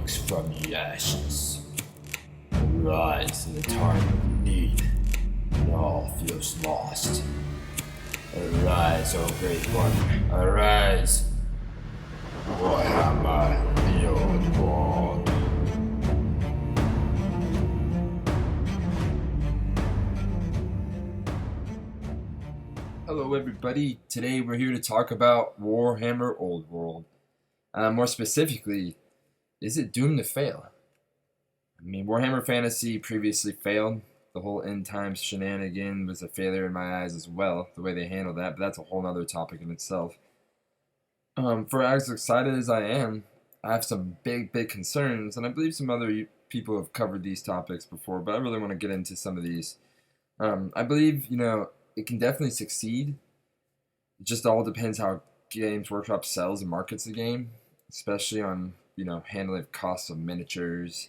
phoenix from the ashes. Arise in the time of need, when all feels lost. Arise, O great one, arise. Warhammer The Old World. Hello everybody, today we're here to talk about Warhammer Old World. More specifically, is it doomed to fail? I mean, Warhammer Fantasy previously failed. The whole end times shenanigan was a failure in my eyes as well, the way they handled that, but that's a whole other topic in itself. For as excited as I am, I have some big concerns, and I believe some other people have covered these topics before, but I really want to get into some of these. I believe, it can definitely succeed. It just all depends how Games Workshop sells and markets the game, especially on, handling costs of miniatures,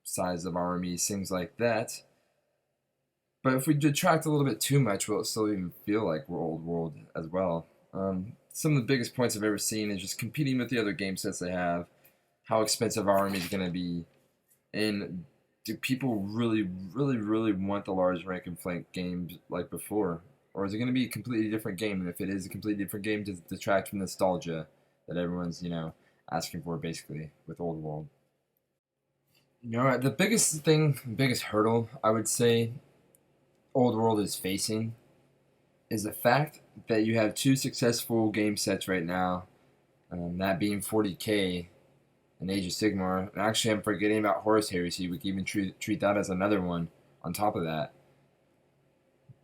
size of armies, things like that. But if we detract a little bit too much, will it still even feel like we're Old World as well? Some of the biggest points I've ever seen is just competing with the other game sets they have, how expensive our army is going to be, and do people really want the large rank and flank games like before? Or is it going to be a completely different game? And if it is a completely different game, does it detract from nostalgia that everyone's, asking for basically with Old World? The biggest hurdle I would say Old World is facing is the fact that you have two successful game sets right now, that being 40K and Age of Sigmar. And actually, I'm forgetting about Horus Heresy. We can even treat that as another one on top of that.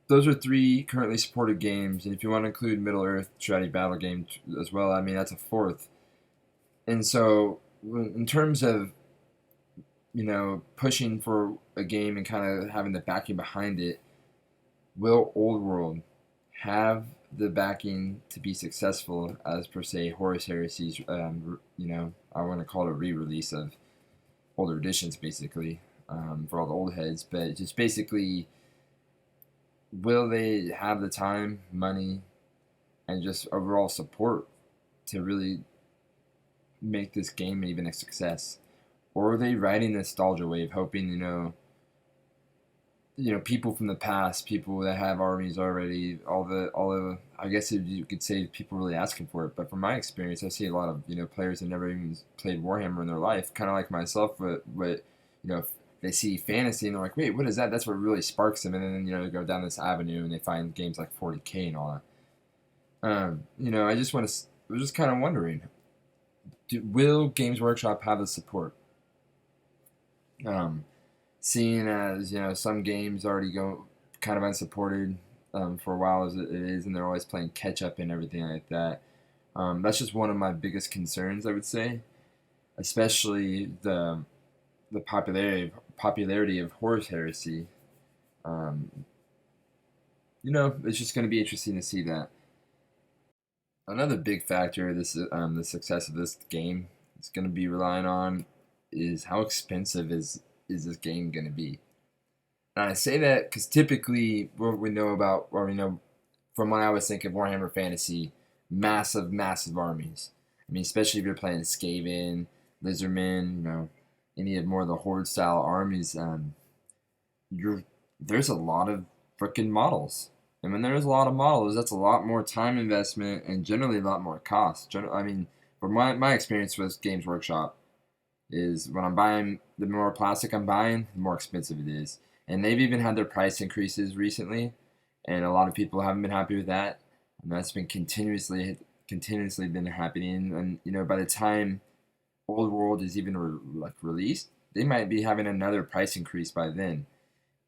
Those are three currently supported games, and if you want to include Middle Earth Strategy Battle Game as well, I mean, that's a fourth. And so, in terms of, pushing for a game and kind of having the backing behind it, will Old World have the backing to be successful as per se Horus Heresy's, I want to call it a re-release of older editions basically, for all the old heads, but just basically, will they have the time, money, and just overall support to really make this game even a success? Or are they riding the nostalgia wave, hoping, people from the past, people that have armies already, all the I guess you could say people really asking for it. But from my experience, I see a lot of, players that never even played Warhammer in their life, kind of like myself, but they see fantasy and they're like, wait, what is that? That's what really sparks them. And then, they go down this avenue and they find games like 40K and all that. I was just kind of wondering, will Games Workshop have the support? Seeing as, some games already go kind of unsupported for a while as it is, and they're always playing catch up and everything like that. That's just one of my biggest concerns, I would say, especially the popularity of Horus Heresy. It's just going to be interesting to see that. Another big factor the success of this game is going to be relying on is how expensive is this game going to be. And I say that because typically what we know from when I was thinking of Warhammer Fantasy, massive armies. I mean, especially if you're playing Skaven, Lizardmen, any of more of the Horde style armies, there's a lot of freaking models. And when there's a lot of models, that's a lot more time investment and generally a lot more cost. From my experience with Games Workshop is when I'm buying, the more plastic I'm buying, the more expensive it is. And they've even had their price increases recently, and a lot of people haven't been happy with that. And that's been continuously been happening. And by the time Old World is even released, they might be having another price increase by then.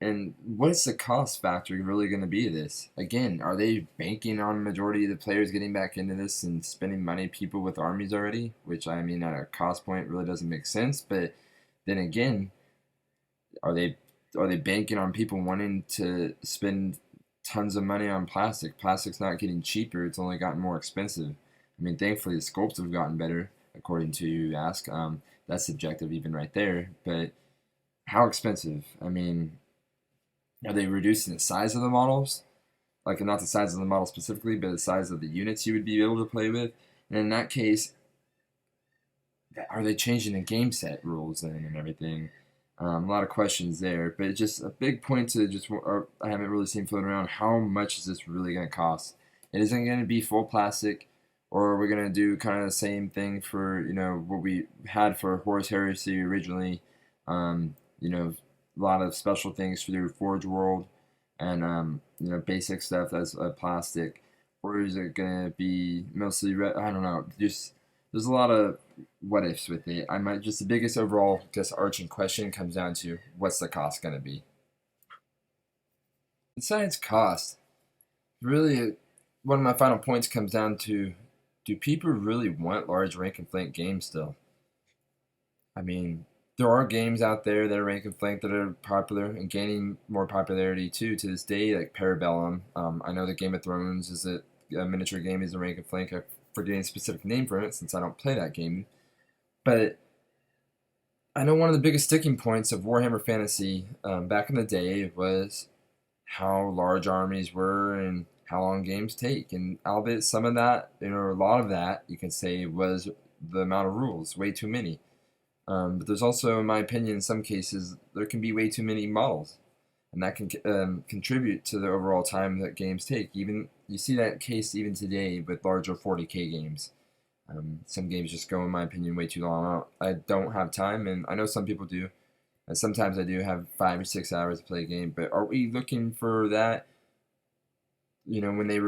And what's the cost factor really going to be of this? Again, are they banking on majority of the players getting back into this and spending money, people with armies already? Which, at a cost point really doesn't make sense. But then again, are they banking on people wanting to spend tons of money on plastic? Plastic's not getting cheaper. It's only gotten more expensive. I mean, thankfully the sculpts have gotten better, according to you ask. That's subjective even right there. But how expensive? I mean, are they reducing the size of the models? Like, not the size of the model specifically, but the size of the units you would be able to play with. And in that case, are they changing the game set rules then and everything? A lot of questions there, but just a big point to just or I haven't really seen floating around. How much is this really going to cost? It isn't going to be full plastic, or we're going to do kind of the same thing for what we had for Horus Heresy originally. A lot of special things through Forge World, and basic stuff that's plastic, or is it going to be mostly I don't know. Just there's a lot of what ifs with it. I might just the biggest overall just arching question comes down to what's the cost going to be. Besides cost, really, one of my final points comes down to do people really want large rank and flank games still? I mean, there are games out there that are rank and flank that are popular and gaining more popularity too to this day, like Parabellum. I know that Game of Thrones is a miniature game is a rank and flank. I'm forgetting a specific name for it since I don't play that game. But I know one of the biggest sticking points of Warhammer Fantasy back in the day was how large armies were and how long games take. And albeit some of that, a lot of that, you can say, was the amount of rules, way too many. But there's also, in my opinion, in some cases, there can be way too many models. And that can contribute to the overall time that games take. Even you see that case even today with larger 40K games. Some games just go, in my opinion, way too long. I don't have time, and I know some people do. And sometimes I do have 5 or 6 hours to play a game. But are we looking for that? When they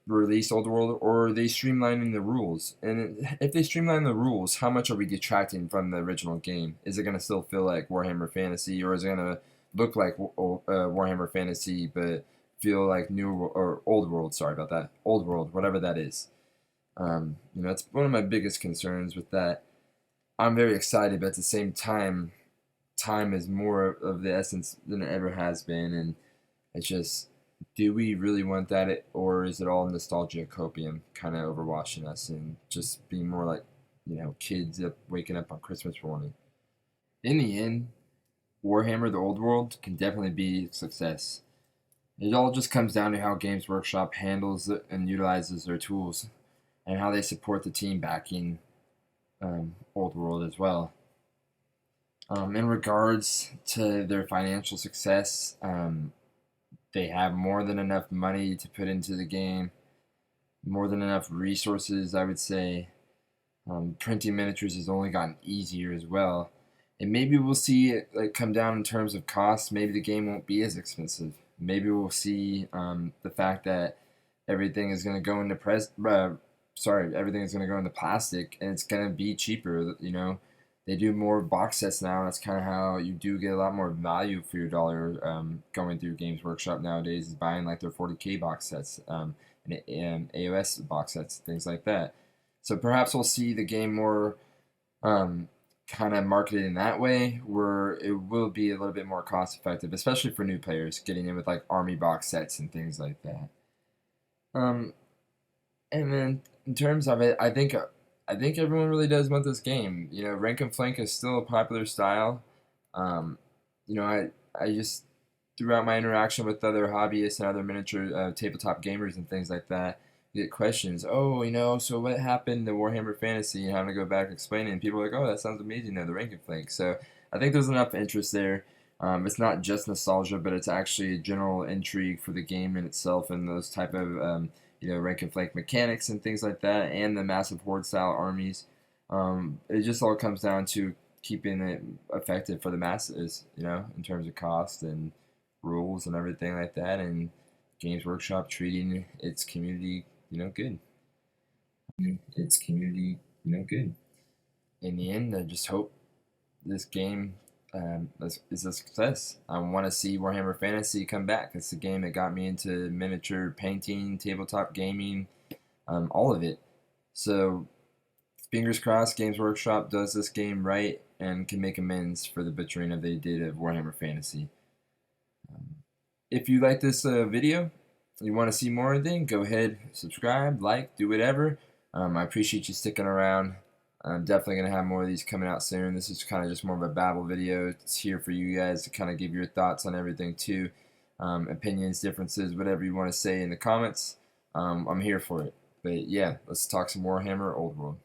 release Old World, or are they streamlining the rules? And if they streamline the rules, how much are we detracting from the original game? Is it going to still feel like Warhammer Fantasy, or is it going to look like Warhammer Fantasy, but feel like New or Old World? Sorry about that, Old World, whatever that is. That's one of my biggest concerns with that. I'm very excited, but at the same time, time is more of the essence than it ever has been, and it's just, do we really want that, or is it all nostalgia copium kind of overwashing us and just being more like, kids waking up on Christmas morning? In the end, Warhammer The Old World can definitely be a success. It all just comes down to how Games Workshop handles and utilizes their tools, and how they support the team backing Old World as well. In regards to their financial success, they have more than enough money to put into the game, more than enough resources, I would say. Printing miniatures has only gotten easier as well. And maybe we'll see it come down in terms of cost. Maybe the game won't be as expensive. Maybe we'll see the fact that everything is going to go into everything is going to go into plastic, and it's going to be cheaper. They do more box sets now. That's kind of how you do get a lot more value for your dollar going through Games Workshop nowadays, is buying like their 40K box sets and AOS box sets, things like that. So perhaps we'll see the game more kind of marketed in that way, where it will be a little bit more cost effective, especially for new players getting in with like army box sets and things like that. Um, and then in terms of it, I think everyone really does want this game. Rank and flank is still a popular style. Um, I just throughout my interaction with other hobbyists and other miniature tabletop gamers and things like that, get questions. Oh, so what happened to Warhammer Fantasy, and having to go back and explain it. And people are like, oh, that sounds amazing. The rank and flank. So I think there's enough interest there. It's not just nostalgia, but it's actually a general intrigue for the game in itself and those type of rank and flank mechanics and things like that, and the massive horde style armies. It just all comes down to keeping it effective for the masses, in terms of cost and rules and everything like that, and Games Workshop treating its community, good. Its community, good. In the end, I just hope this game is a success. I want to see Warhammer Fantasy come back. It's the game that got me into miniature painting, tabletop gaming, all of it. So, fingers crossed, Games Workshop does this game right and can make amends for the butchering of they did of Warhammer Fantasy. If you like this video, you want to see more of it, go ahead, subscribe, like, do whatever. I appreciate you sticking around. I'm definitely going to have more of these coming out soon. This is kind of just more of a babble video. It's here for you guys to kind of give your thoughts on everything too. Opinions, differences, whatever you want to say in the comments. I'm here for it. But yeah, let's talk some Warhammer Old World.